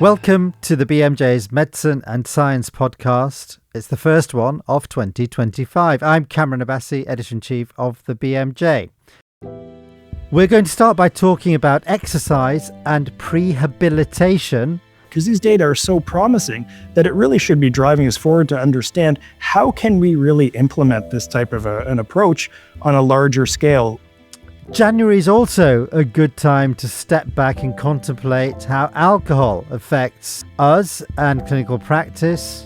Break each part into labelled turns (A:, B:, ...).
A: Welcome to the BMJ's Medicine and Science podcast. It's the first one of 2025. I'm Cameron Abbasi, Editor-in-Chief of the BMJ. We're going to start by talking about exercise and prehabilitation.
B: Because these data are so promising that it really should be driving us forward to understand how can we really implement this type of an approach on a larger scale.
A: January is also a good time to step back and contemplate how alcohol affects us and clinical practice.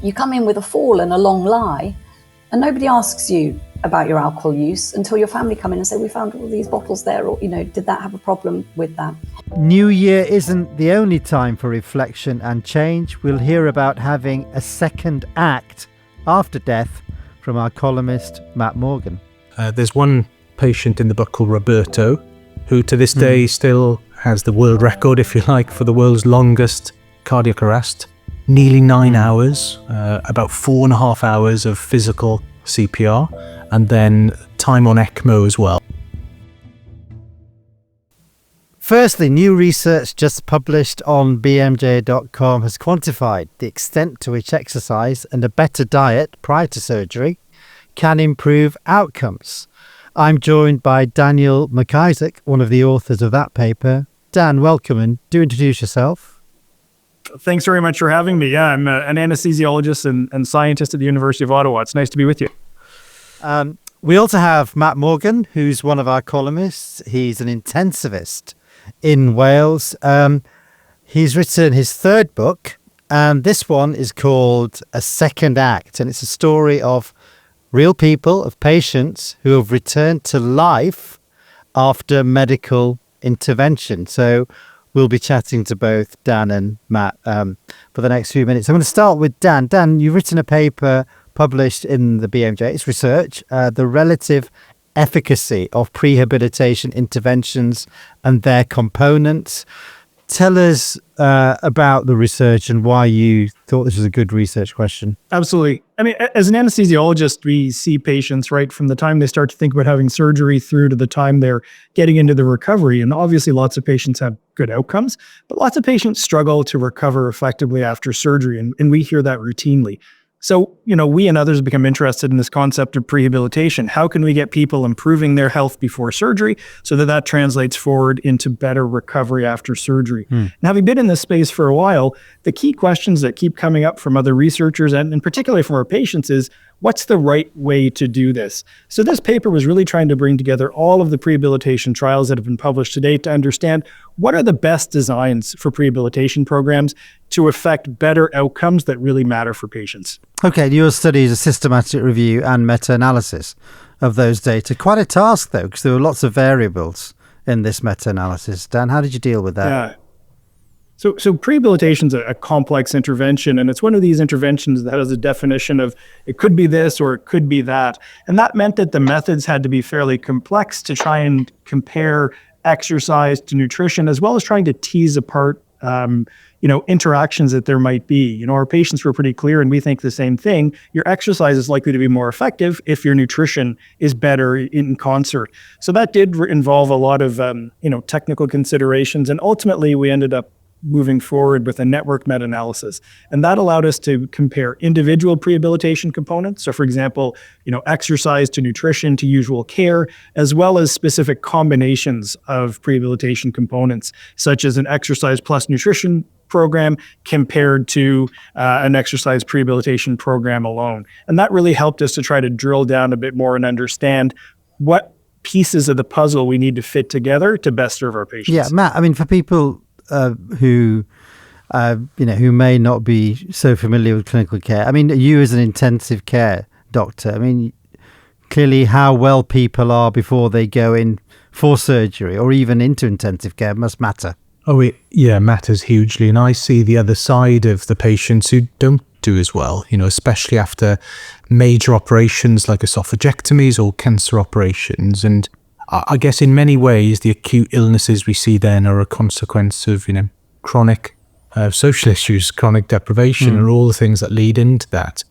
C: You come in with a fall and a long lie, and nobody asks you about your alcohol use until your family come in and say, we found all these bottles there, or, did that have a problem with that?
A: New Year isn't the only time for reflection and change. We'll hear about having a second act after death from our columnist, Matt Morgan.
D: There's one patient in the book called Roberto, who to this day still has the world record, if you like, for the world's longest cardiac arrest. Nearly 9 hours, about 4.5 hours of physical CPR, and then time on ECMO as well.
A: Firstly, new research just published on bmj.com has quantified the extent to which exercise and a better diet prior to surgery can improve outcomes. I'm joined by Daniel McIsaac, one of the authors of that paper. Dan, welcome, and do introduce yourself.
B: Thanks very much for having me. Yeah, I'm an anesthesiologist and scientist at the University of Ottowa. It's nice to be with you.
A: We also have Matt Morgan, who's one of our columnists. He's an intensivist in Wales. He's written his third book, and this one is called A Second Act, and it's a story of real people, of patients who have returned to life after medical intervention. So we'll be chatting to both Dan and Matt for the next few minutes. I'm going to start with Dan. Dan, you've written a paper published in the BMJ. It's research, the relative efficacy of prehabilitation interventions and their components. Tell us about the research and why you thought this was a good research question.
B: Absolutely. I mean, as an anesthesiologist, we see patients right from the time they start to think about having surgery through to the time they're getting into the recovery. And obviously, lots of patients have good outcomes, but lots of patients struggle to recover effectively after surgery. And we hear that routinely. So, we and others become interested in this concept of prehabilitation. How can we get people improving their health before surgery so that translates forward into better recovery after surgery? And having been in this space for a while, the key questions that keep coming up from other researchers and particularly from our patients is, what's the right way to do this? So this paper was really trying to bring together all of the prehabilitation trials that have been published to date to understand what are the best designs for prehabilitation programs to affect better outcomes that really matter for patients.
A: Okay, your study is a systematic review and meta-analysis of those data. Quite a task, though, because there were lots of variables in this meta-analysis. Dan, how did you deal with that?
B: Yeah. So prehabilitation is a complex intervention, and it's one of these interventions that has a definition of it could be this or it could be that. And that meant that the methods had to be fairly complex to try and compare exercise to nutrition, as well as trying to tease apart interactions that there might be. Our patients were pretty clear, and we think the same thing. Your exercise is likely to be more effective if your nutrition is better in concert. So that did involve a lot of technical considerations, and ultimately we ended up moving forward with a network meta-analysis. And that allowed us to compare individual prehabilitation components. So for example, exercise to nutrition to usual care, as well as specific combinations of prehabilitation components, such as an exercise plus nutrition program compared to an exercise prehabilitation program alone. And that really helped us to try to drill down a bit more and understand what pieces of the puzzle we need to fit together to best serve our patients.
A: Yeah, Matt, I mean, for people who may not be so familiar with clinical care. I mean, you as an intensive care doctor, I mean, clearly how well people are before they go in for surgery or even into intensive care must matter.
D: Oh, it matters hugely. And I see the other side of the patients who don't do as well, especially after major operations like esophagectomies or cancer operations. And I guess in many ways, the acute illnesses we see then are a consequence of, chronic social issues, chronic deprivation, and all the things that lead into that.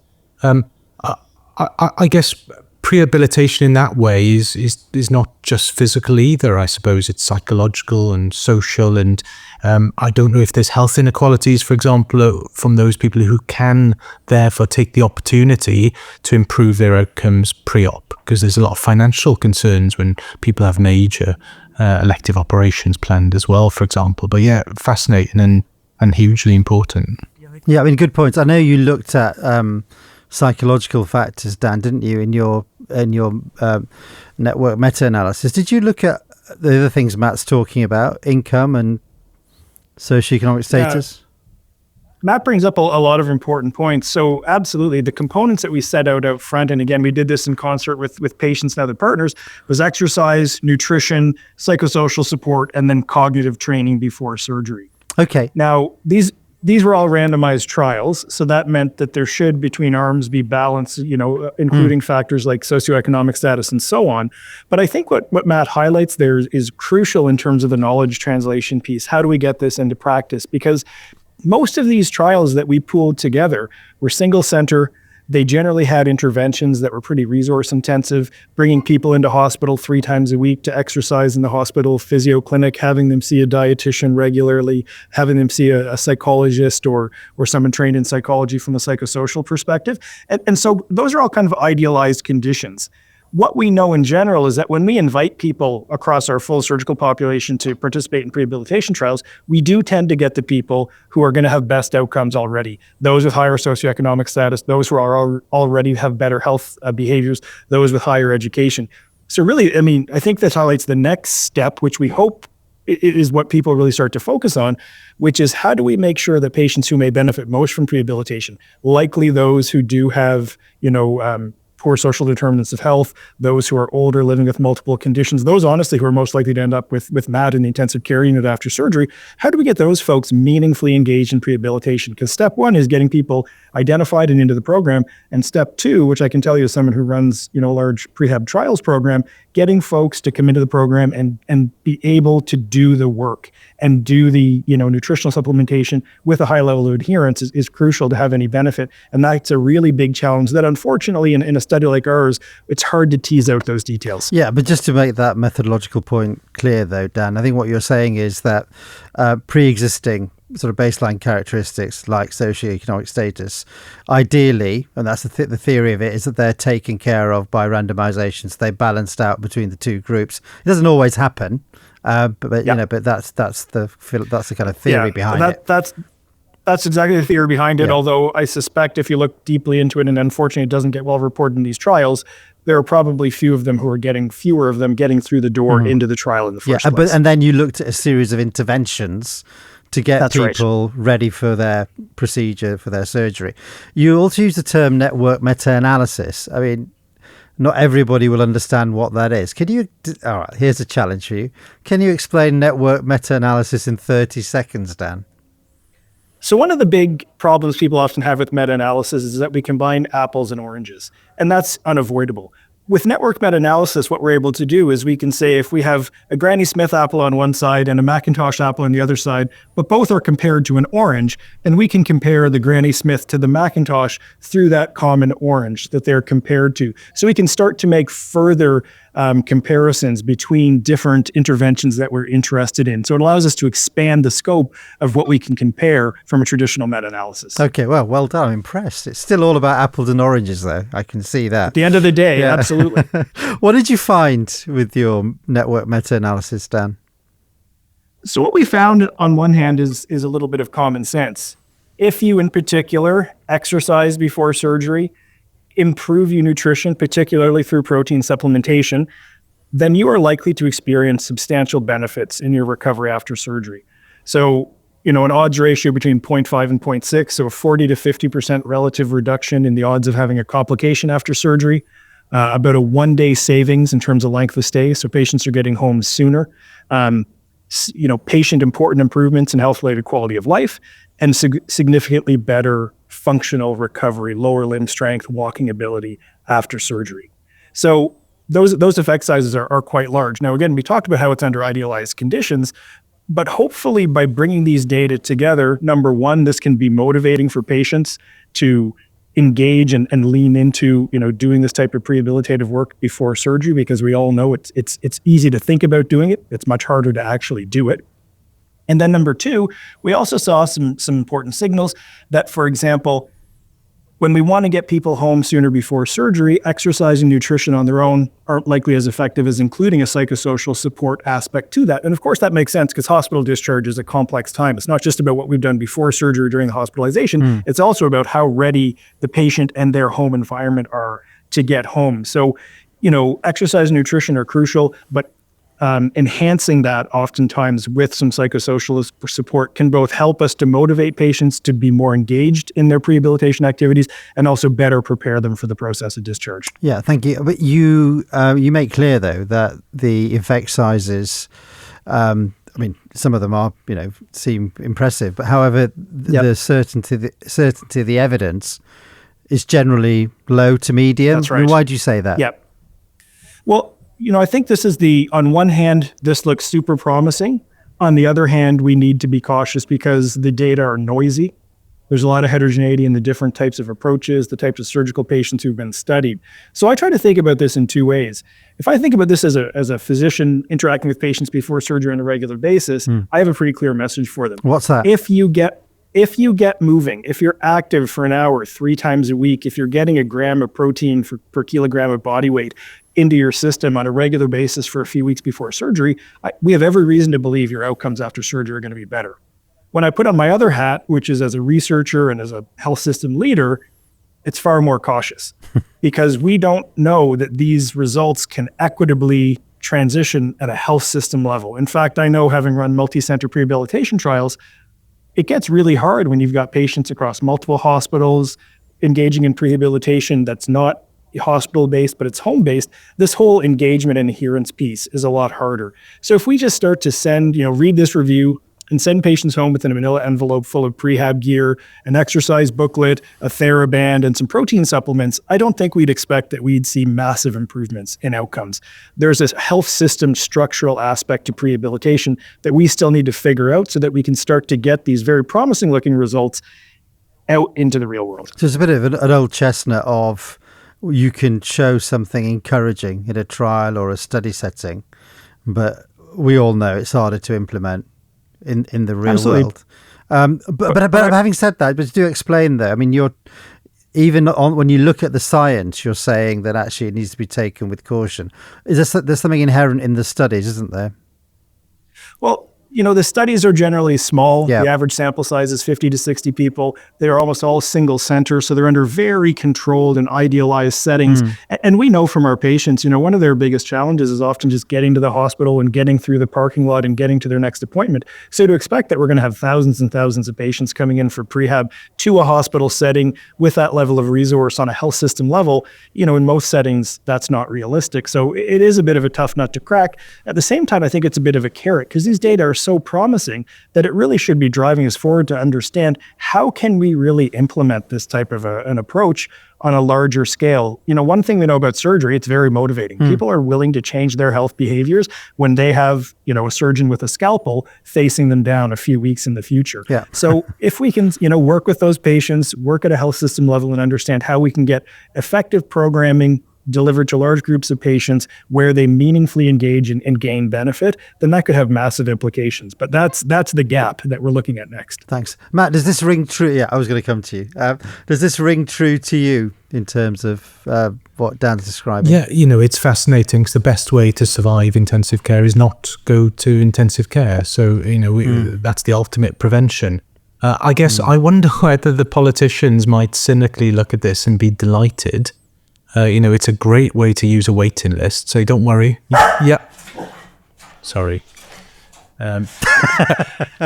D: I guess prehabilitation in that way is not just physical either. I suppose it's psychological and social, and I don't know if there's health inequalities, for example, from those people who can therefore take the opportunity to improve their outcomes pre-op, because there's a lot of financial concerns when people have major elective operations planned as well, for example. But yeah, fascinating and hugely important.
A: Yeah, I mean, good points. I know you looked at psychological factors, Dan, didn't you, in your network meta-analysis? Did you look at the other things Matt's talking about, income and socioeconomic status?
B: Matt brings up a lot of important points. So absolutely, the components that we set out front, and again, we did this in concert with patients and other partners, was exercise, nutrition, psychosocial support, and then cognitive training before surgery.
A: Okay.
B: Now, these were all randomized trials, so that meant that there should, between arms, be balance, including factors like socioeconomic status and so on. But I think what Matt highlights there is crucial in terms of the knowledge translation piece. How do we get this into practice? Because most of these trials that we pooled together were single center. They generally had interventions that were pretty resource intensive, bringing people into hospital 3 times a week to exercise in the hospital, physio clinic, having them see a dietitian regularly, having them see a psychologist or someone trained in psychology from a psychosocial perspective. And so those are all kind of idealized conditions. What we know in general is that when we invite people across our full surgical population to participate in prehabilitation trials, we do tend to get the people who are going to have best outcomes already. Those with higher socioeconomic status, those who are already have better health behaviors, those with higher education. So really, I mean, I think this highlights the next step, which we hope is what people really start to focus on, which is how do we make sure that patients who may benefit most from prehabilitation, likely those who do have, poor social determinants of health, those who are older, living with multiple conditions, those honestly who are most likely to end up with Matt in the intensive care unit after surgery, how do we get those folks meaningfully engaged in prehabilitation? Because step 1 is getting people identified and into the program. And step 2, which I can tell you as someone who runs, a large prehab trials program, getting folks to come into the program and be able to do the work and do the, nutritional supplementation with a high level of adherence is crucial to have any benefit. And that's a really big challenge that unfortunately in a study like ours, it's hard to tease out those details.
A: Yeah, but just to make that methodological point clear though, Dan, I think what you're saying is that pre-existing sort of baseline characteristics like socioeconomic status, ideally, and that's the theory of it, is that they're taken care of by randomizations. They balanced out between the two groups. It doesn't always happen, but that's the kind of theory behind it.
B: That's exactly the theory behind it.
A: Yeah.
B: Although I suspect if you look deeply into it, and unfortunately it doesn't get well reported in these trials, there are probably fewer of them getting through the door into the trial in the first place.
A: And then you looked at a series of interventions to get people ready for their procedure, for their surgery. You also use the term network meta-analysis. I mean, not everybody will understand what that is. All right, here's a challenge for you. Can you explain network meta-analysis in 30 seconds, Dan?
B: So one of the big problems people often have with meta-analysis is that we combine apples and oranges, and that's unavoidable. With network meta-analysis, what we're able to do is we can say if we have a Granny Smith apple on one side and a Macintosh apple on the other side, but both are compared to an orange, then we can compare the Granny Smith to the Macintosh through that common orange that they're compared to. So we can start to make further comparisons between different interventions that we're interested in. So it allows us to expand the scope of what we can compare from a traditional meta-analysis.
A: Okay, well done. I'm impressed. It's still all about apples and oranges, though. I can see that.
B: At the end of the day, absolutely.
A: What did you find with your network meta-analysis, Dan?
B: So what we found on one hand is a little bit of common sense. If you in particular exercise before surgery, improve your nutrition, particularly through protein supplementation, then you are likely to experience substantial benefits in your recovery after surgery. So, an odds ratio between 0.5 and 0.6, so a 40 to 50% relative reduction in the odds of having a complication after surgery, about a 1-day savings in terms of length of stay, so patients are getting home sooner, patient important improvements in health-related quality of life, and significantly better functional recovery, lower limb strength, walking ability after surgery. So those effect sizes are quite large. Now, again, we talked about how it's under idealized conditions, but hopefully by bringing these data together, number one, this can be motivating for patients to engage and lean into, doing this type of prehabilitative work before surgery, because we all know it's easy to think about doing it. It's much harder to actually do it. And then number two, we also saw some important signals that, for example, when we want to get people home sooner before surgery, exercise and nutrition on their own aren't likely as effective as including a psychosocial support aspect to that. And of course, that makes sense because hospital discharge is a complex time. It's not just about what we've done before surgery during the hospitalization. It's also about how ready the patient and their home environment are to get home. So, exercise and nutrition are crucial, but enhancing that oftentimes with some psychosocial support can both help us to motivate patients to be more engaged in their prehabilitation activities and also better prepare them for the process of discharge.
A: Yeah, thank you. But you make clear, though, that the effect sizes, some of them are, seem impressive, but however, the certainty of the evidence is generally low to medium.
B: That's right.
A: Why do you say that?
B: Yep. Well, I think this is on one hand, this looks super promising. On the other hand, we need to be cautious because the data are noisy. There's a lot of heterogeneity in the different types of approaches, the types of surgical patients who've been studied. So I try to think about this in two ways. If I think about this as a physician interacting with patients before surgery on a regular basis, I have a pretty clear message for them.
A: What's that?
B: If you get moving, if you're active for an hour 3 times a week, if you're getting a gram of protein per kilogram of body weight into your system on a regular basis for a few weeks before surgery, we have every reason to believe your outcomes after surgery are going to be better. When I put on my other hat, which is as a researcher and as a health system leader, it's far more cautious because we don't know that these results can equitably transition at a health system level. In fact, I know, having run multi-center prehabilitation trials, it gets really hard when you've got patients across multiple hospitals engaging in prehabilitation that's not hospital-based, but it's home-based. This whole engagement and adherence piece is a lot harder. So if we just start to read this review and send patients home with a manila envelope full of prehab gear, an exercise booklet, a TheraBand, and some protein supplements, I don't think we'd expect that we'd see massive improvements in outcomes. There's this health system structural aspect to prehabilitation that we still need to figure out so that we can start to get these very promising looking results out into the real world.
A: So it's a bit of an old chestnut of you can show something encouraging in a trial or a study setting, but we all know it's harder to implement in the real world. But having said that, but do explain though. I mean, you're even when you look at the science, you're saying that actually it needs to be taken with caution. There's something inherent in the studies, isn't there?
B: Well, the studies are generally small.
A: Yeah.
B: The average sample size is 50 to 60 people. They're almost all single center, so they're under very controlled and idealized settings. And we know from our patients, one of their biggest challenges is often just getting to the hospital and getting through the parking lot and getting to their next appointment. So to expect that we're going to have thousands and thousands of patients coming in for prehab to a hospital setting with that level of resource on a health system level, in most settings, that's not realistic. So it is a bit of a tough nut to crack. At the same time, I think it's a bit of a carrot because these data are so promising that it really should be driving us forward to understand how can we really implement this type of an approach on a larger scale. One thing we know about surgery, it's very motivating. People are willing to change their health behaviors when they have, a surgeon with a scalpel facing them down a few weeks in the future.
A: Yeah.
B: So if we can, work with those patients, work at a health system level and understand how we can get effective programming delivered to large groups of patients where they meaningfully engage and gain benefit, then that could have massive implications. But that's the gap that we're looking at next.
A: Thanks. Matt, does this ring true? Yeah, I was going to come to you. Does this ring true to you in terms of what Dan's describing?
D: Yeah, it's fascinating because the best way to survive intensive care is not go to intensive care. So, that's the ultimate prevention. I guess I wonder whether the politicians might cynically look at this and be delighted. It's a great way to use a waiting list, so don't worry. Yeah. Sorry.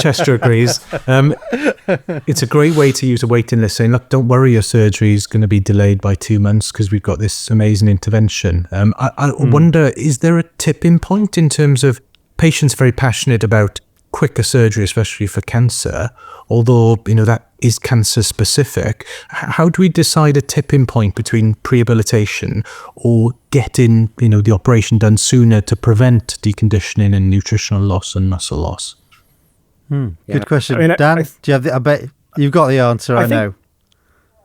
D: Chester agrees. It's a great way to use a waiting list, saying, look, don't worry, your surgery is going to be delayed by 2 months because we've got this amazing intervention. I wonder, is there a tipping point in terms of patients very passionate about quicker surgery, especially for cancer, although, that is cancer specific. How do we decide a tipping point between prehabilitation or getting, the operation done sooner to prevent deconditioning and nutritional loss and muscle loss?
A: Good question. Dan, do you have I bet you've got the answer, I know.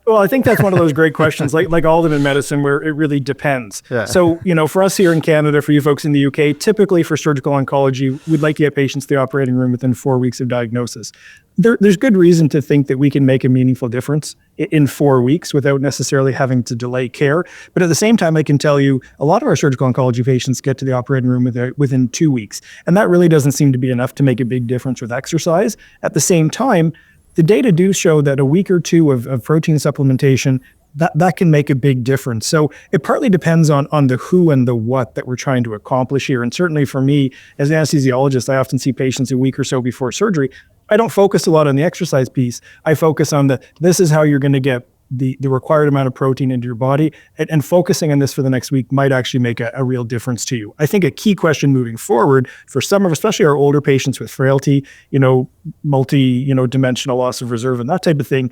B: Well, I think that's one of those great questions, like all of them in medicine, where it really depends.
A: Yeah.
B: So, for us here in Canada, for you folks in the UK, typically for surgical oncology, we'd like to get patients to the operating room within 4 weeks of diagnosis. There's good reason to think that we can make a meaningful difference in 4 weeks without necessarily having to delay care. But at the same time, I can tell you a lot of our surgical oncology patients get to the operating room within 2 weeks. And that really doesn't seem to be enough to make a big difference with exercise. At the same time, the data do show that a week or two of protein supplementation, that can make a big difference. So it partly depends on the who and the what that we're trying to accomplish here. And certainly for me, as an anesthesiologist, I often see patients a week or so before surgery. I don't focus a lot on the exercise piece. I focus on this is how you're going to get the required amount of protein into your body, and focusing on this for the next week might actually make a real difference to you. I think a key question moving forward for some of, especially our older patients with frailty, dimensional loss of reserve and that type of thing,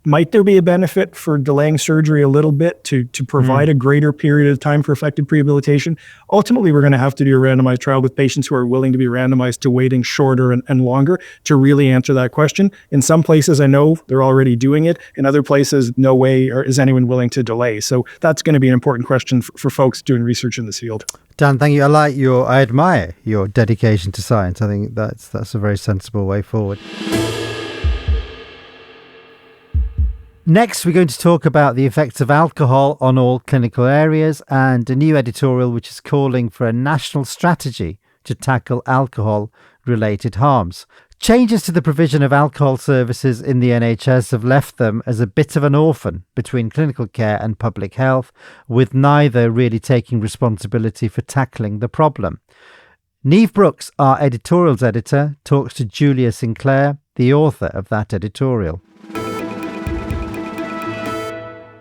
B: might there be a benefit for delaying surgery a little bit to provide a greater period of time for effective prehabilitation? Ultimately, we're going to have to do a randomized trial with patients who are willing to be randomized to waiting shorter and longer to really answer that question. In some places, I know they're already doing it. In other places, no way is anyone willing to delay. So that's going to be an important question for folks doing research in this field.
A: Dan, thank you. I admire your dedication to science. I think that's a very sensible way forward. Next, we're going to talk about the effects of alcohol on all clinical areas and a new editorial which is calling for a national strategy to tackle alcohol-related harms. Changes to the provision of alcohol services in the NHS have left them as a bit of an orphan between clinical care and public health, with neither really taking responsibility for tackling the problem. Niamh Brooks, our editorials editor, talks to Julia Sinclair, the author of that editorial.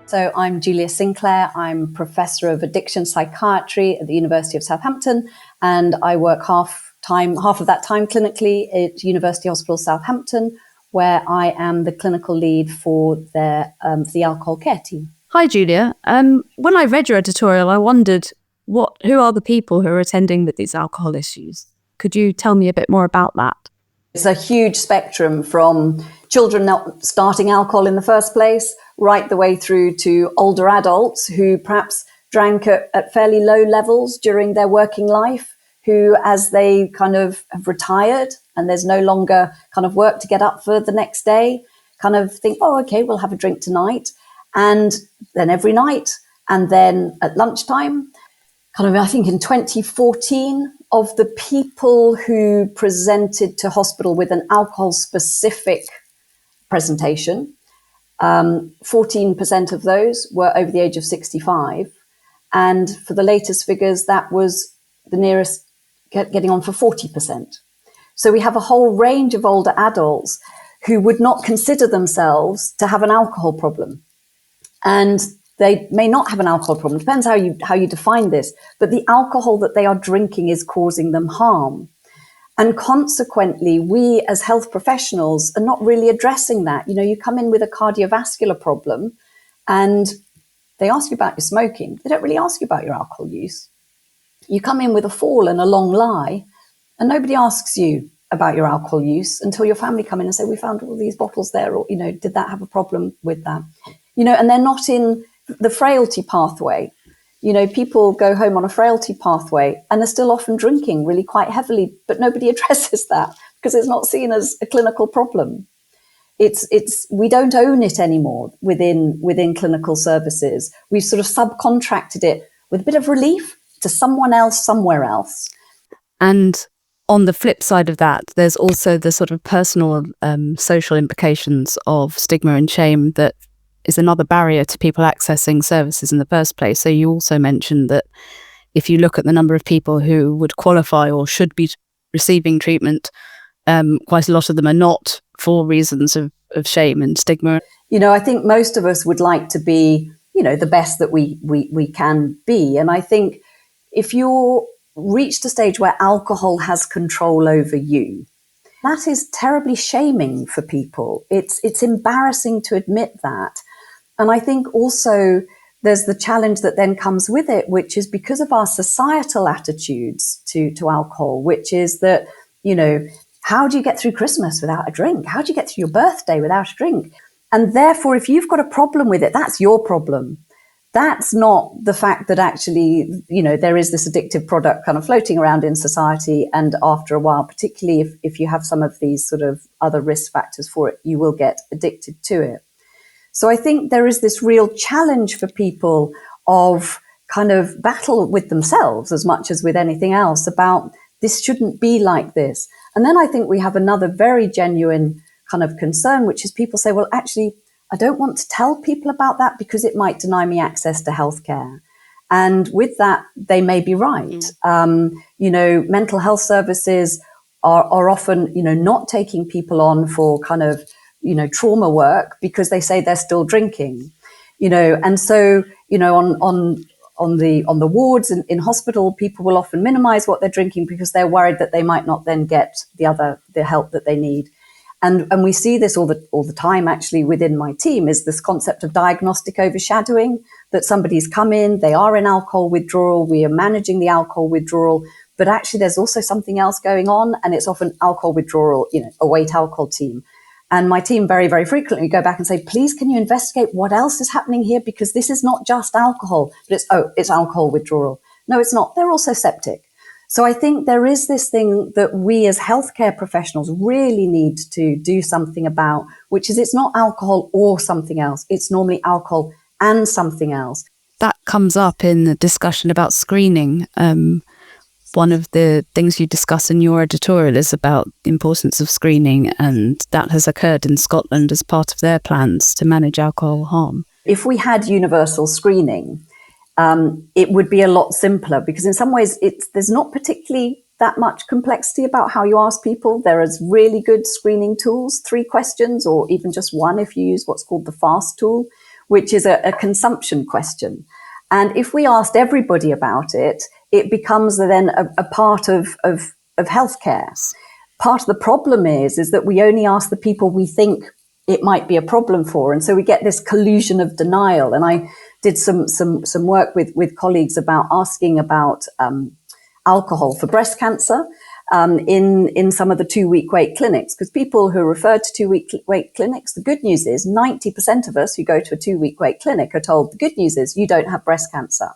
C: So I'm Julia Sinclair. I'm Professor of Addiction Psychiatry at the University of Southampton, and I work half of that time clinically at University Hospital Southampton, where I am the clinical lead for the alcohol care team.
E: Hi, Julia. When I read your editorial, I wondered who are the people who are attending with these alcohol issues? Could you tell me a bit more about that?
C: It's a huge spectrum from children not starting alcohol in the first place, right the way through to older adults who perhaps drank at fairly low levels during their working life, who, as they kind of have retired and there's no longer kind of work to get up for the next day, kind of think, oh, okay, we'll have a drink tonight. And then every night, and then at lunchtime, kind of, I think in 2014, of the people who presented to hospital with an alcohol-specific presentation, 14% of those were over the age of 65. And for the latest figures, that was the nearest getting on for 40%. So we have a whole range of older adults who would not consider themselves to have an alcohol problem. And they may not have an alcohol problem. Depends how you define this. But the alcohol that they are drinking is causing them harm. And consequently, we as health professionals are not really addressing that. You come in with a cardiovascular problem and they ask you about your smoking. They don't really ask you about your alcohol use. You come in with a fall and a long lie and nobody asks you about your alcohol use until your family come in and say, we found all these bottles there, or, did that have a problem with that? And they're not in the frailty pathway. People go home on a frailty pathway and they're still often drinking really quite heavily, but nobody addresses that because it's not seen as a clinical problem. We don't own it anymore within clinical services. We've sort of subcontracted it with a bit of relief to someone else somewhere else.
E: And on the flip side of that, there's also the sort of personal social implications of stigma and shame that is another barrier to people accessing services in the first place. So you also mentioned that if you look at the number of people who would qualify or should be receiving treatment, quite a lot of them are not for reasons of shame and stigma.
C: I think most of us would like to be, the best that we can be. And I think if you're reached a stage where alcohol has control over you, that is terribly shaming for people. It's embarrassing to admit that. And I think also there's the challenge that then comes with it, which is because of our societal attitudes to alcohol, which is that, how do you get through Christmas without a drink? How do you get through your birthday without a drink? And therefore, if you've got a problem with it, that's your problem. That's not the fact that actually, there is this addictive product kind of floating around in society. And after a while, particularly if you have some of these sort of other risk factors for it, you will get addicted to it. So I think there is this real challenge for people of kind of battle with themselves as much as with anything else about this shouldn't be like this. And then I think we have another very genuine kind of concern, which is people say, well, actually, I don't want to tell people about that because it might deny me access to healthcare. And with that, they may be right. Mental health services are often, not taking people on for kind of, trauma work because they say they're still drinking, and so, on the wards in hospital, people will often minimize what they're drinking because they're worried that they might not then get the help that they need. And we see this all the time, actually, within my team, is this concept of diagnostic overshadowing, that somebody's come in, they are in alcohol withdrawal, we are managing the alcohol withdrawal, but actually there's also something else going on, and it's often alcohol withdrawal, a weight alcohol team. And my team very, very frequently go back and say, please, can you investigate what else is happening here? Because this is not just alcohol, but it's alcohol withdrawal. No, it's not. They're also septic. So I think there is this thing that we as healthcare professionals really need to do something about, which is it's not alcohol or something else. It's normally alcohol and something else.
E: That comes up in the discussion about screening. One of the things you discuss in your editorial is about the importance of screening, and that has occurred in Scotland as part of their plans to manage alcohol harm.
C: If we had universal screening, it would be a lot simpler, because in some ways there's not particularly that much complexity about how you ask people. There is really good screening tools, 3 questions, or even just one if you use what's called the FAST tool, which is a consumption question. And if we asked everybody about it, it becomes then a part of healthcare. Part of the problem is that we only ask the people we think it might be a problem for. And so we get this collusion of denial. And I did some work with colleagues about asking about alcohol for breast cancer in some of the 2-week wait clinics, because people who are referred to 2-week wait clinics, the good news is 90% of us who go to a 2-week wait clinic are told the good news is you don't have breast cancer.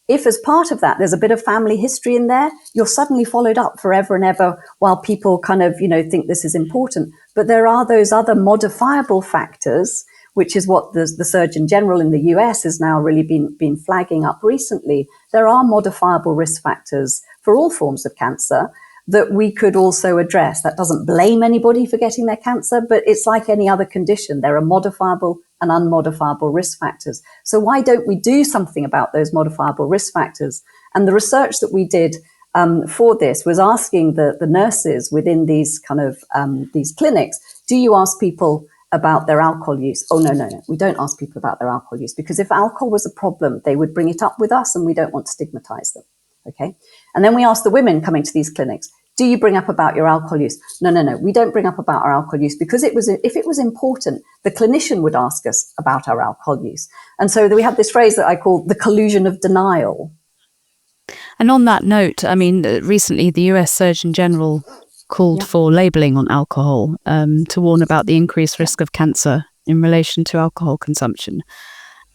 C: If as part of that, there's a bit of family history in there, you're suddenly followed up forever and ever while people kind of, think this is important. But there are those other modifiable factors, which is what the Surgeon General in the US has now really been flagging up recently. There are modifiable risk factors for all forms of cancer that we could also address. That doesn't blame anybody for getting their cancer, but it's like any other condition. There are modifiable and unmodifiable risk factors. So why don't we do something about those modifiable risk factors? And the research that we did for this was asking the nurses within these kind of these clinics, do you ask people about their alcohol use? Oh, no. We don't ask people about their alcohol use, because if alcohol was a problem, they would bring it up with us, and we don't want to stigmatize them. Okay. And then we ask the women coming to these clinics, do you bring up about your alcohol use? No. We don't bring up about our alcohol use, because if it was important, the clinician would ask us about our alcohol use. And so we have this phrase that I call the collusion of denial.
E: And on that note, I mean, recently the US Surgeon General called for labelling on alcohol to warn about the increased risk of cancer in relation to alcohol consumption.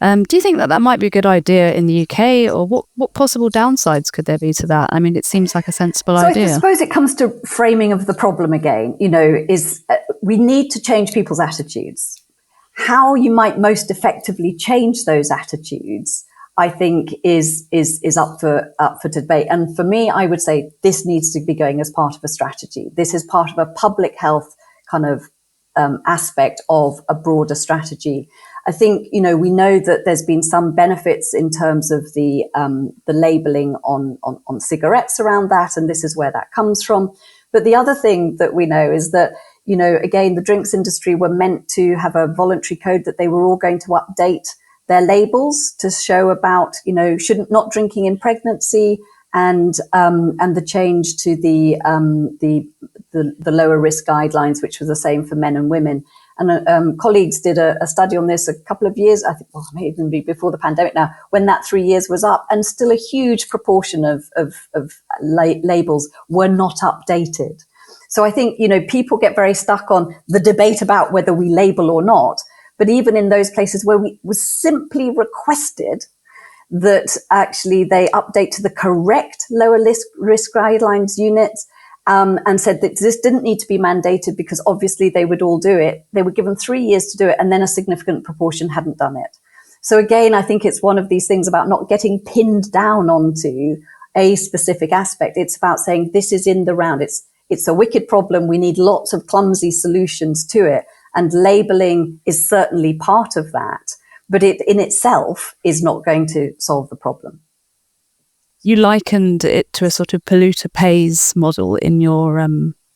E: Do you think that might be a good idea in the UK, or what possible downsides could there be to that? I mean, it seems like a sensible idea.
C: I suppose it comes to framing of the problem again, is we need to change people's attitudes. How you might most effectively change those attitudes, I think, is up for debate. And for me, I would say this needs to be going as part of a strategy. This is part of a public health kind of aspect of a broader strategy. I think, we know that there's been some benefits in terms of the labelling on cigarettes around that, and this is where that comes from. But the other thing that we know is that, again, the drinks industry were meant to have a voluntary code that they were all going to update their labels to show about, not drinking in pregnancy, and the change to the lower risk guidelines, which was the same for men and women. And colleagues did a study on this a couple of years, I think, well, maybe even be before the pandemic now, when that 3 years was up, and still a huge proportion of labels were not updated. So I think, people get very stuck on the debate about whether we label or not. But even in those places where we was simply requested that actually they update to the correct lower risk guidelines units, and said that this didn't need to be mandated because obviously they would all do it. They were given 3 years to do it, and then a significant proportion hadn't done it. So again, I think it's one of these things about not getting pinned down onto a specific aspect. It's about saying this is in the round. It's a wicked problem. We need lots of clumsy solutions to it. And labeling is certainly part of that. But it in itself is not going to solve the problem.
E: You likened it to a sort of polluter pays model in your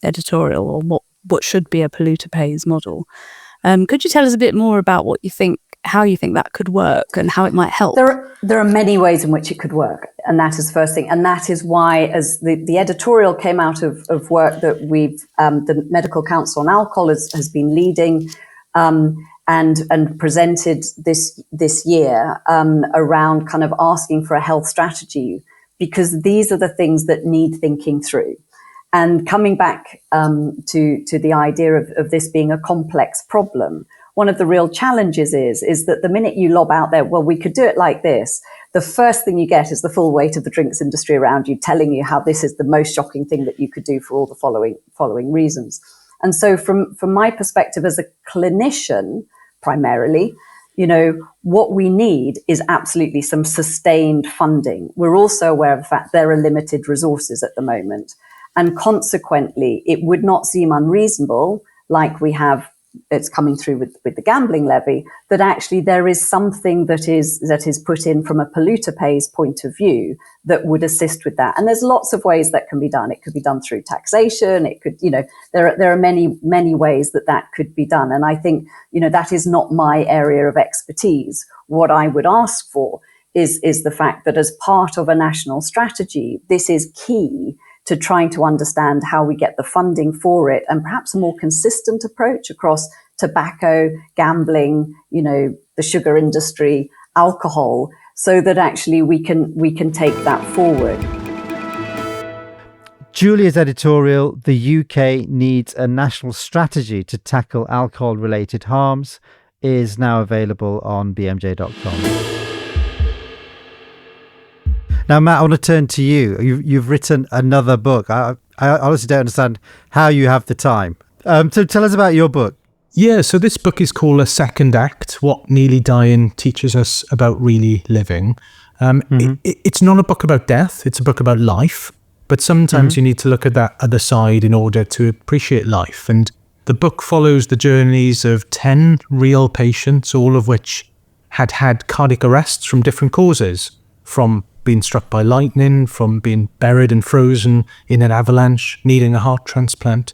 E: editorial, or what should be a polluter pays model. Could you tell us a bit more about what you think, how you think that could work and how it might help?
C: There are many ways in which it could work. And that is the first thing. And that is why, as the editorial came out of work that the Medical Council on Alcohol has been leading, and presented this year around kind of asking for a health strategy, because these are the things that need thinking through. And coming back to the idea of this being a complex problem, one of the real challenges is that the minute you lob out there, well, we could do it like this, the first thing you get is the full weight of the drinks industry around you telling you how this is the most shocking thing that you could do for all the following reasons. And so from my perspective as a clinician, primarily, what we need is absolutely some sustained funding. We're also aware of the fact there are limited resources at the moment. And consequently, it would not seem unreasonable, like we have, it's coming through with the gambling levy, that actually there is something that is put in from a polluter pays point of view that would assist with that. And there's lots of ways that can be done. It could be done through taxation. It could, there are many ways that could be done. And I think, that is not my area of expertise. What I would ask for is the fact that as part of a national strategy, this is key to trying to understand how we get the funding for it, and perhaps a more consistent approach across tobacco, gambling, the sugar industry, alcohol, so that actually we can take that forward.
A: Julia's editorial, "The UK needs a national strategy to tackle alcohol-related harms," is now available on bmj.com. Now, Matt, I want to turn to you. You've written another book. I honestly don't understand how you have the time. So tell us about your book.
D: Yeah, so this book is called A Second Act, What Nearly Dying Teaches Us About Really Living. It's not a book about death, it's a book about life. But sometimes you need to look at that other side in order to appreciate life. And the book follows the journeys of 10 real patients, all of which had cardiac arrests from different causes, from being struck by lightning, from being buried and frozen in an avalanche, needing a heart transplant.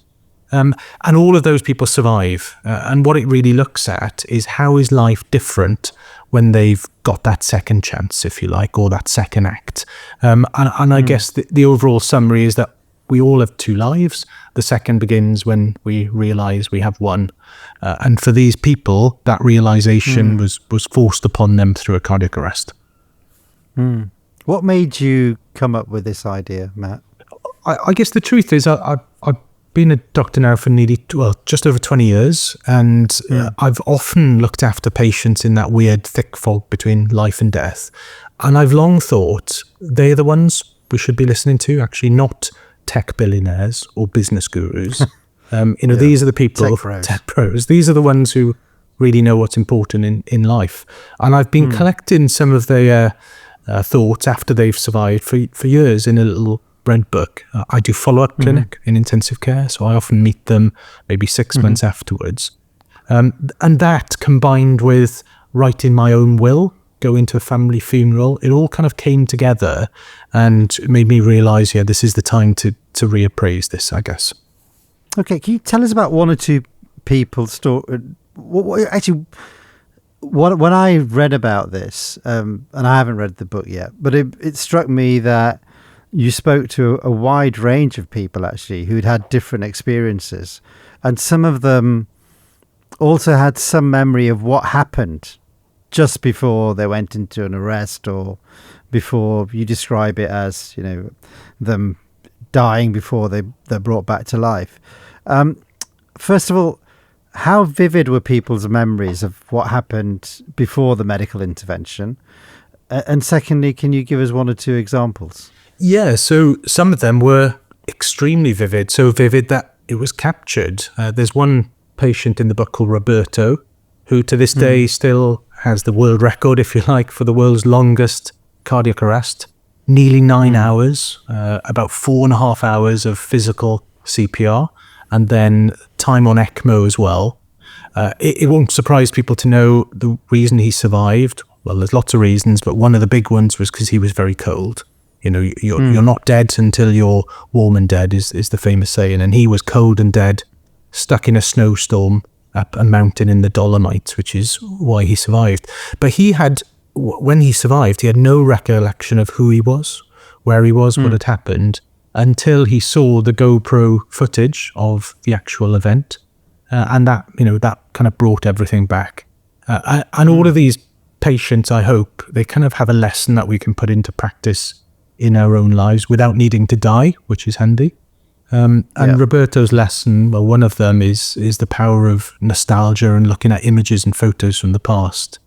D: And all of those people survive. And what it really looks at is how is life different when they've got that second chance, if you like, or that second act. And I guess the overall summary is that we all have two lives. The second begins when we realise we have one. And for these people, that realisation was forced upon them through a cardiac arrest.
A: What made you come up with this idea, Matt?
D: I guess the truth is I've been a doctor now for just over 20 years, and I've often looked after patients in that weird thick fog between life and death. And I've long thought they're the ones we should be listening to, actually, not tech billionaires or business gurus. These are the people, tech pros. These are the ones who really know what's important in life. And I've been collecting some of their thoughts after they've survived for years in a little Brent book. I do follow-up clinic in intensive care, so I often meet them maybe 6 months afterwards. And that, combined with writing my own will, going to a family funeral, it all kind of came together and made me realise, this is the time to reappraise this, I guess.
A: Okay, can you tell us about one or two people's story? When I read about this, and I haven't read the book yet, but it struck me that you spoke to a wide range of people, actually, who'd had different experiences. And some of them also had some memory of what happened just before they went into an arrest, or before, you describe it as, them dying before they're brought back to life. First of all, how vivid were people's memories of what happened before the medical intervention? And secondly, can you give us one or two examples?
D: Yeah, so some of them were extremely vivid, so vivid that it was captured. There's one patient in the book called Roberto, who to this day still has the world record, if you like, for the world's longest cardiac arrest. Nearly 9 hours, about 4.5 hours of physical CPR, and then time on ECMO as well. It won't surprise people to know the reason he survived. Well, there's lots of reasons, but one of the big ones was because he was very cold. You know, you're not dead until you're warm and dead is the famous saying. And he was cold and dead, stuck in a snowstorm up a mountain in the Dolomites, which is why he survived. But when he survived, he had no recollection of who he was, where he was, what had happened, until he saw the GoPro footage of the actual event. And that kind of brought everything back. And all of these patients, I hope, they kind of have a lesson that we can put into practice in our own lives without needing to die, which is handy. Roberto's lesson, well, one of them is the power of nostalgia and looking at images and photos from the past.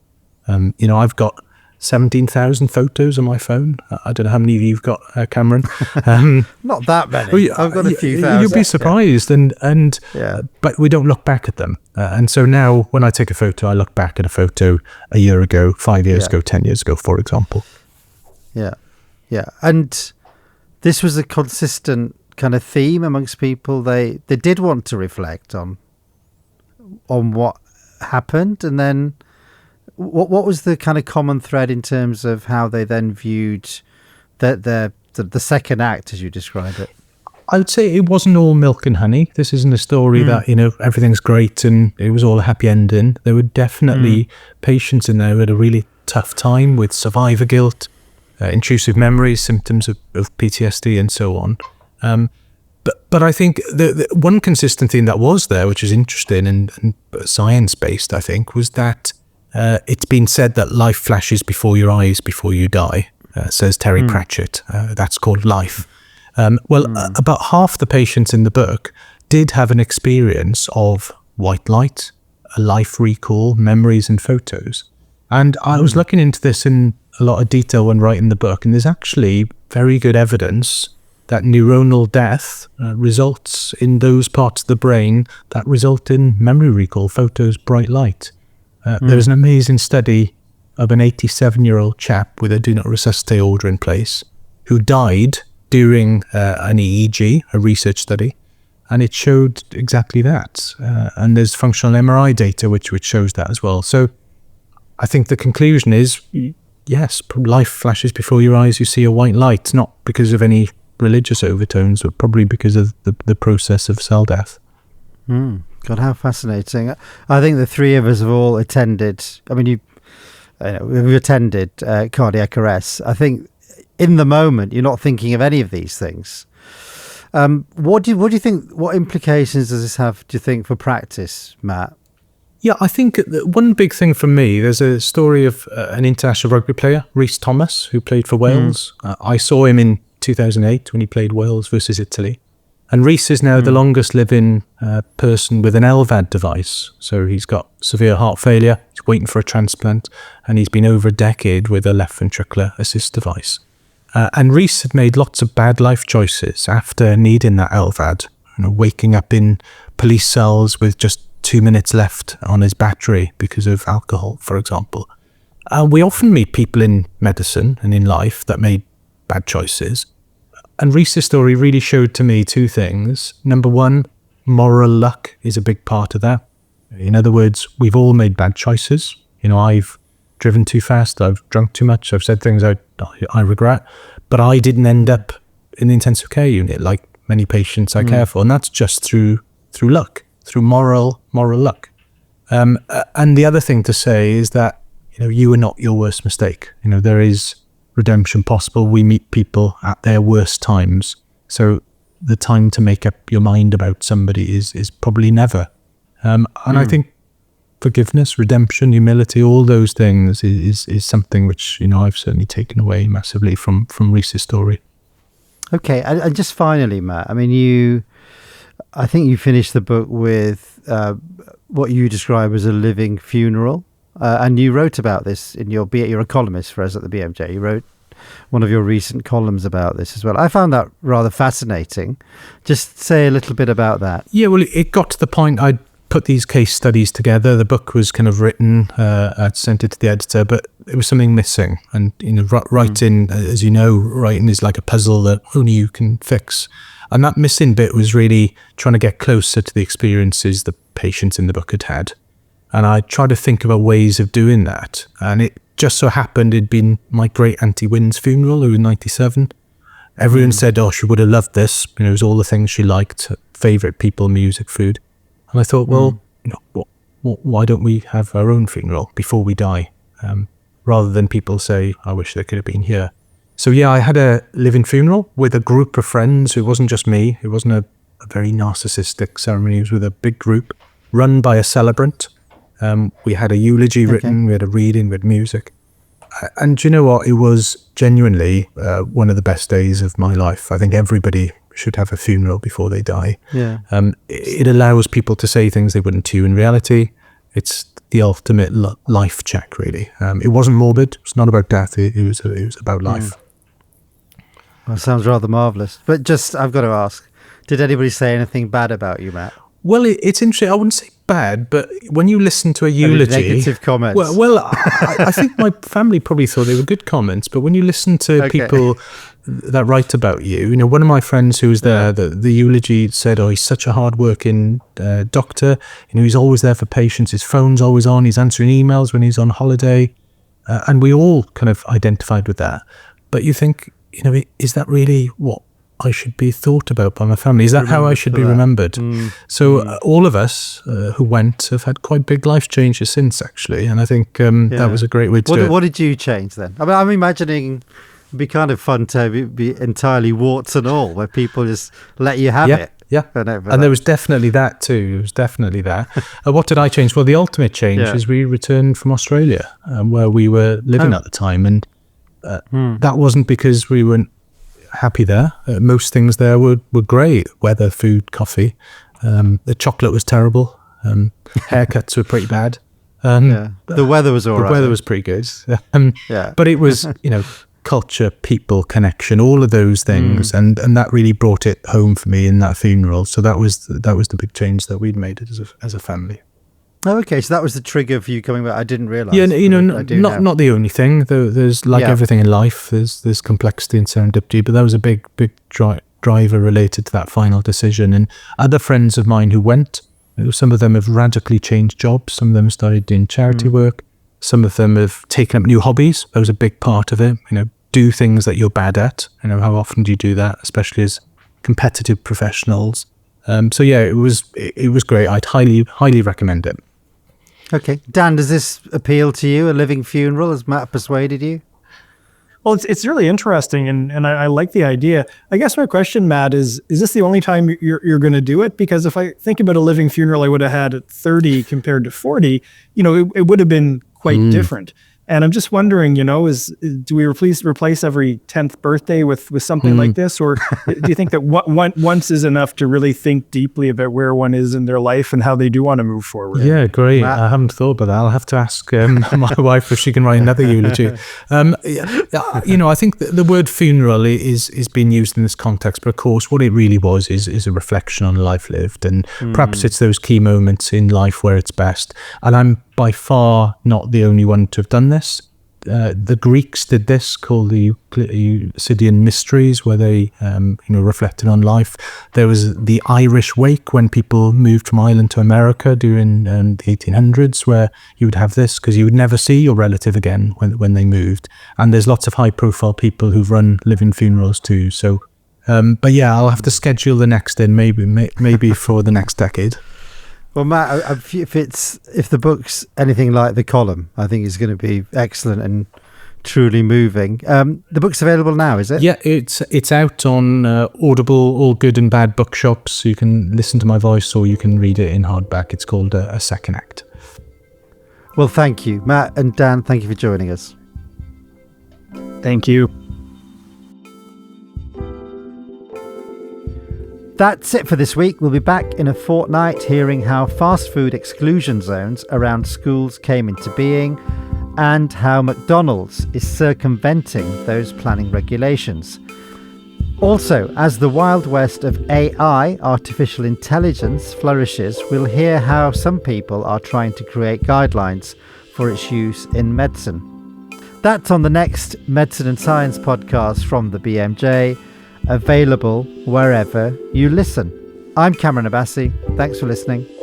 D: I've got 17,000 photos on my phone. I don't know how many of you've got, Cameron.
A: Not that many. I've got a few thousand.
D: You'll be surprised, but we don't look back at them. And so now, when I take a photo, I look back at a photo a year ago, 5 years ago, 10 years ago, for example.
A: Yeah. And this was a consistent kind of theme amongst people. They did want to reflect on what happened, and then what was the kind of common thread in terms of how they then viewed the second act, as you describe it?
D: I would say it wasn't all milk and honey. This isn't a story that, everything's great and it was all a happy ending. There were definitely patients in there who had a really tough time with survivor guilt, intrusive memories, symptoms of PTSD and so on. But I think the one consistent theme that was there, which is interesting and science-based, I think, was that it's been said that life flashes before your eyes before you die, says Terry Pratchett. That's called life. About half the patients in the book did have an experience of white light, a life recall, memories and photos. And I was looking into this in a lot of detail when writing the book, and there's actually very good evidence that neuronal death results in those parts of the brain that result in memory recall, photos, bright light. There's an amazing study of an 87-year-old chap with a do not resuscitate order in place who died during an EEG, a research study, and it showed exactly that. And there's functional MRI data which shows that as well. So I think the conclusion is, yes, life flashes before your eyes, you see a white light, not because of any religious overtones, but probably because of the process of cell death.
A: God, how fascinating. I think the three of us have all attended, we've attended cardiac arrests. I think in the moment, you're not thinking of any of these things. What do you think, what implications does this have, do you think, for practice, Matt?
D: Yeah, I think one big thing for me, there's a story of an international rugby player, Rhys Thomas, who played for Wales. I saw him in 2008 when he played Wales versus Italy. And Rhys is now the longest living person with an LVAD device. So he's got severe heart failure, he's waiting for a transplant, and he's been over a decade with a left ventricular assist device. And Rhys had made lots of bad life choices after needing that LVAD, waking up in police cells with just 2 minutes left on his battery because of alcohol, for example. We often meet people in medicine and in life that made bad choices. And Rhys's story really showed to me two things. Number one, moral luck is a big part of that. In other words, we've all made bad choices. I've driven too fast, I've drunk too much, I've said things I regret, but I didn't end up in the intensive care unit like many patients I care for. And that's just through luck, through moral luck. And the other thing to say is that, you are not your worst mistake. There is redemption possible. We meet people at their worst times. So the time to make up your mind about somebody is probably never. And I think forgiveness, redemption, humility, all those things is something which, I've certainly taken away massively from Rhys's story.
A: Okay. And just finally, Matt, you I think you finished the book with what you describe as a living funeral. And you wrote about this in you're a columnist for us at the BMJ. You wrote one of your recent columns about this as well. I found that rather fascinating. Just say a little bit about that.
D: Yeah, well, it got to the point I'd put these case studies together. The book was kind of written, I'd sent it to the editor, but there was something missing. And, writing, as you know, writing is like a puzzle that only you can fix. And that missing bit was really trying to get closer to the experiences the patients in the book had had. And I tried to think about ways of doing that. And it just so happened it'd been my great Auntie Wynn's funeral, who was 97. Everyone said, oh, she would have loved this. It was all the things she liked, favourite people, music, food. And I thought, well, why don't we have our own funeral before we die? Rather than people say, I wish they could have been here. So yeah, I had a living funeral with a group of friends. It wasn't just me. It wasn't a very narcissistic ceremony. It was with a big group run by a celebrant. We had a eulogy written, we had a reading, we had music. And you know what? It was genuinely one of the best days of my life. I think everybody should have a funeral before they die.
A: Yeah.
D: It allows people to say things they wouldn't to in reality. It's the ultimate life check, really. It wasn't morbid. It's not about death. It was about life.
A: Well, sounds rather marvellous. But just, I've got to ask, did anybody say anything bad about you, Matt?
D: Well, it's interesting. I wouldn't say bad, but when you listen to a eulogy,
A: negative comments.
D: Well, I think my family probably thought they were good comments. But when you listen to people that write about you, one of my friends who was there, the eulogy said, "Oh, he's such a hard-working doctor. He's always there for patients. His phone's always on. He's answering emails when he's on holiday," and we all kind of identified with that. But you think, is that really what I should be thought about by my family? Is that how I should be remembered? So all of us who went have had quite big life changes since, actually. And I think that was a great way to do it.
A: What did you change then? I mean, I'm imagining it'd be kind of fun to be entirely warts and all, where people just let you have it.
D: Yeah, and there was definitely that too. It was definitely that. What did I change? Well, the ultimate change is we returned from Australia, where we were living at the time. And that wasn't because we weren't happy there. Most things there were great. Weather, food, coffee. The chocolate was terrible. Haircuts were pretty bad.
A: The weather was all right.
D: The weather was pretty good. But it was, culture, people, connection, all of those things, and that really brought it home for me in that funeral. So that was the big change that we'd made as a family.
A: Oh, okay. So that was the trigger for you coming back. I didn't realise.
D: Yeah, not the only thing. There's everything in life. There's complexity and serendipity, but that was a big driver related to that final decision. And other friends of mine who went, some of them have radically changed jobs. Some of them started doing charity work. Some of them have taken up new hobbies. That was a big part of it. Do things that you're bad at. How often do you do that, especially as competitive professionals? So yeah, it was great. I'd highly recommend it.
A: Okay. Dan, does this appeal to you, a living funeral? Has Matt persuaded you?
B: Well, it's really interesting, and I like the idea. I guess my question, Matt, is this the only time you're going to do it? Because if I think about a living funeral I would have had at 30 compared to 40, it would have been quite different. And I'm just wondering, do we replace every 10th birthday with something like this? Or do you think that once is enough to really think deeply about where one is in their life and how they do want to move forward?
D: Yeah, great. I haven't thought about that. I'll have to ask my wife if she can write another eulogy. I think the word funeral is being used in this context, but of course what it really was is a reflection on life lived. And perhaps it's those key moments in life where it's best. And I'm by far not the only one to have done this. The Greeks did this, called the Euclidean Mysteries, where they reflected on life. There was the Irish Wake, when people moved from Ireland to America during the 1800s, where you would have this because you would never see your relative again when they moved. And there's lots of high-profile people who've run living funerals too. So, but yeah, I'll have to schedule the next in maybe for the next decade.
A: Well, Matt, if the book's anything like the column, I think it's going to be excellent and truly moving. The book's available now, is it?
D: Yeah, it's out on Audible, all good and bad bookshops. So you can listen to my voice or you can read it in hardback. It's called A Second Act.
A: Well, thank you, Matt and Dan. Thank you for joining us.
B: Thank you.
A: That's it for this week. We'll be back in a fortnight hearing how fast food exclusion zones around schools came into being and how McDonald's is circumventing those planning regulations. Also, as the Wild West of AI, artificial intelligence, flourishes, we'll hear how some people are trying to create guidelines for its use in medicine. That's on the next Medicine and Science podcast from the BMJ, available wherever you listen. I'm Cameron Abbasi. Thanks for listening.